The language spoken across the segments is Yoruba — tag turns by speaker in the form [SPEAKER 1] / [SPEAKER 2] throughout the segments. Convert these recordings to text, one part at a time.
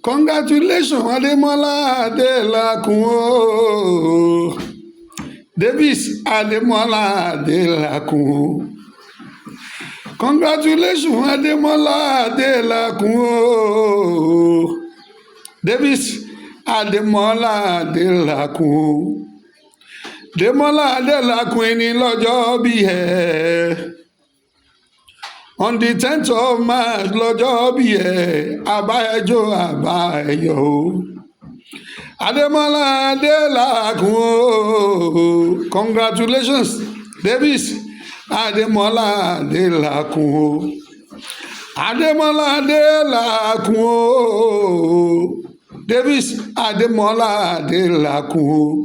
[SPEAKER 1] Congratulations, Ademọla Adelakun o. Davis Ademọla Adelakun. Congratulations, Ademọla Adelakun o. Davis Ademọla Adelakun. Ademọla Adelakun ni lọ́jọ́ bí ẹ. On the 10th of March lọ́jọ́ bí ẹ, àbáyẹjọ́ àbáyọ o. Ademọla Adelakun o. Congratulations, Davis Ademọla Adelakun o. Ademọla Adelakun o. Davis Ademọla Adelakun o.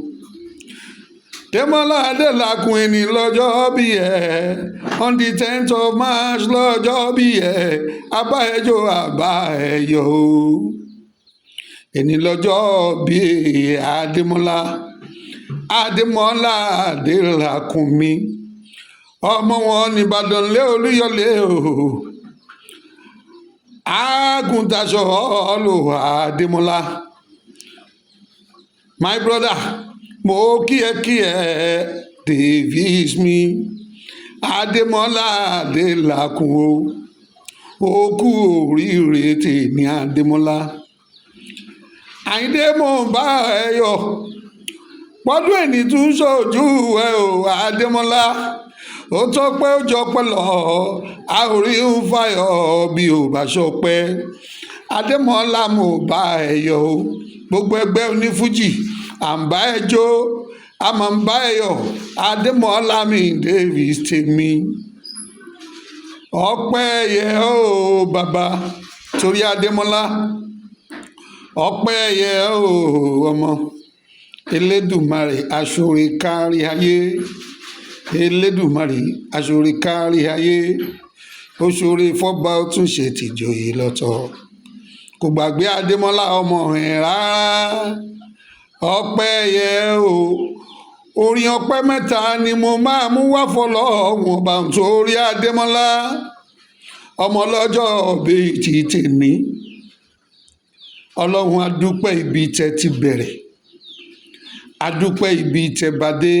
[SPEAKER 1] Ademọla Adelakun ni lọ́jọ́ bí ẹ. On the 10th of March lọ́jọ́ bí ẹ, àbáyẹjọ́ àbáyọ o. Ẹni lọ́jọ́ bí Ademọla Adelakun mi. Ọmọ wọn ní Ìbàdàn lé Olúyọ̀lé o. Àgùntàṣọ ọlọ Ademọla. My brother, mo kí ẹ Davis mi. Ademọla Adelakun o. Ó kú oríire tèmi Ademọla. Àyìndé mo ń bá ẹ yọ̀. Pọ́dún ẹni tún ṣojú ẹ o Ademọla. Ó tọ́pẹ́ ó jọpẹ́ lọ, a ò rí ń fàyọ̀ bí ò bá ṣọpẹ́. Ademọla mo bá ẹ yọ̀ o. Gbogbo ẹgbẹ́ onífújì à ń bá ẹ jó, a máa ń bá ẹ yọ̀. Ademọla mi Davis tèmi. Ọpẹ́ yẹ o bàbá torí Ademọla. Ọpẹ́ yẹ o ọmọ. Elédùmarè aṣoore kárí ayé. Elédùmarè aṣoore kárí ayé. Ó ṣoore fọ́ba ó tún ṣe tìjòyè lọ́tọ̀. Kò gbàgbé Ademọla ọmọ rẹ̀ rárá. Ọpẹ́ yẹ o. Orin ọpẹ́ mẹ́ta ni mo máa mú wá fọlọ́run ọba nítorí Ademọla. Ọmọ ọlọ́jọ́ bíi ti tèmi. Ọlọ́run a dúpẹ́ ibi tẹ́ ti bẹ̀rẹ̀. A dúpẹ́ ibi tẹ́ bá dé.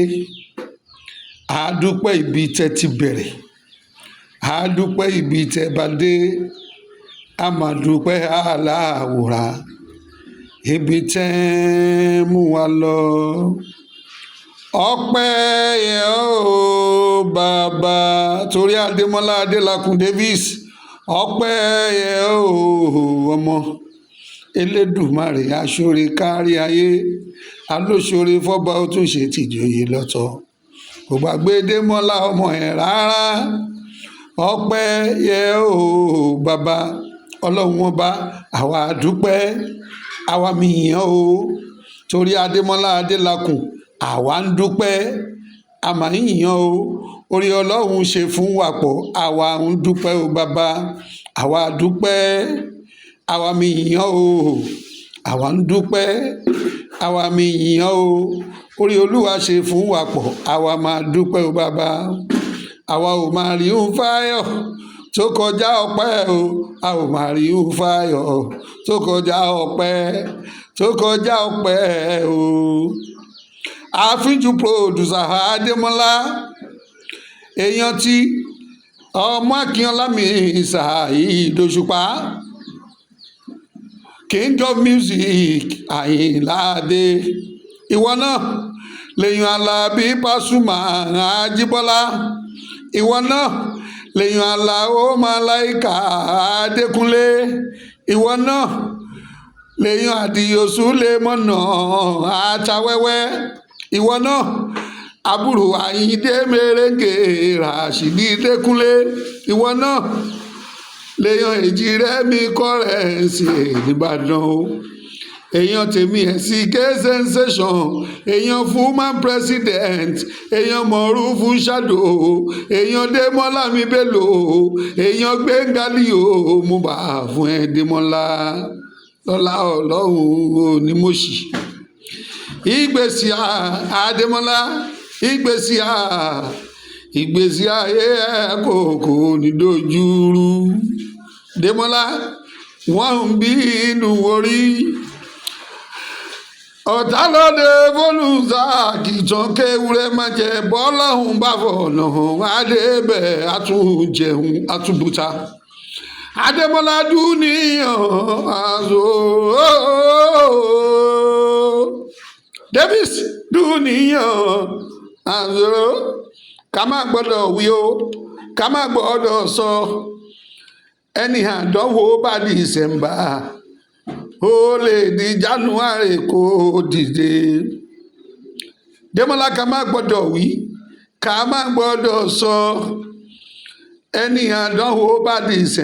[SPEAKER 1] A dúpẹ́ ibi tẹ́ ti bẹ̀rẹ̀. A dúpẹ́ ibi tẹ́ bá dé. A máa dúpẹ́ aláwòrán ibi tẹ́ mú wa lọ. Ọpẹ́ yẹ o bàbá torí Ademọla Adelakun Davis. Ọpẹ́ yẹ o ọmọ. Elédùmarè aṣoore kárí ayé. Alóṣoore fọ́ba ó tún ṣe tìjòyè lọ́tọ̀. Kò gbàgbé Ademọla ọmọ ẹ̀ rárá. Ọpẹ́ yẹ o bàbá. Ọlọ́run ọba àwa dúpẹ́. Àwa mi yìn ọ́ o torí Ademọla Adelakun. Àwa ń dúpẹ́. A máa ń yìn ọ́ o. Orí Ọlọ́run ṣe fún wa pọ̀. Àwa ń dúpẹ́ o bàbá. Àwa dúpẹ́. Àwa mi yìn ọ́ o. Àwa ń dúpẹ́. Àwa mi yìn ọ́ o. Orí Olúwa ṣe fún wa pọ̀. Àwa máa dúpẹ́ o bàbá. Àwa ò máa rí ń fáyọ̀ tó kọjá ọpẹ́ o. A ò máa rí ń fáyọ̀ tó kọjá ọpẹ́ tó kọjá ọpẹ́ o. Àfíjú purodusa Ademọla. Èèyàn tí ọmọ Akínọlá mi Saheed Òṣùpá. King of music Àyìnlá Adé. Ìwọ náà lèyàn Alábí Pasuma Ajíbọ́lá. Ìwọ náà lèyàn Àlàó Màláíkà Adékúnlé. Ìwọ náà lèyàn Àdìó Súlèmọ́nà Àtàwẹ́wẹ́. Ìwọ náà àbúrò Àyìndé Mèrèǹgè Ràṣídì Dékúnlé. Ìwọ náà lèyàn Èjìrẹ́mi Kọ́rẹ́ǹsì Ìbàdàn o. Èèyàn tèmi SK sensation. Èèyàn Fullman president. Èèyàn Mọ̀rúfù Shadow. Èèyàn Démọ́lá mi Bello. Èèyàn Gbẹ́ngàlì o. Mo bá fún ẹ Démọ́lá. Lọ́lá Ọlọ́run ò ní mọ̀ṣì. Ìgbésí Ademọla. Ìgbésí ayé ẹ kò ní dojúrú. Démọ́lá wọ́n ń bínú orí ọ̀tá lóde fólùsà kìtàn kéwúrẹ́ má jẹ bọ́lọ́hún bá fọ̀nà adébẹ̀ àtúnjẹun àtúbùtà Ademọla dúníyàn àzò Davis dúníyàn àzò ká má gbọ́dọ̀ wí o ká má gbọ́dọ̀ sọ ẹni àdánwò bá di December ó lè di January kó dìde. Ademọla ká má gbọ́dọ̀ wí ká má gbọ́dọ̀ sọ ẹni àdánwò bá di December.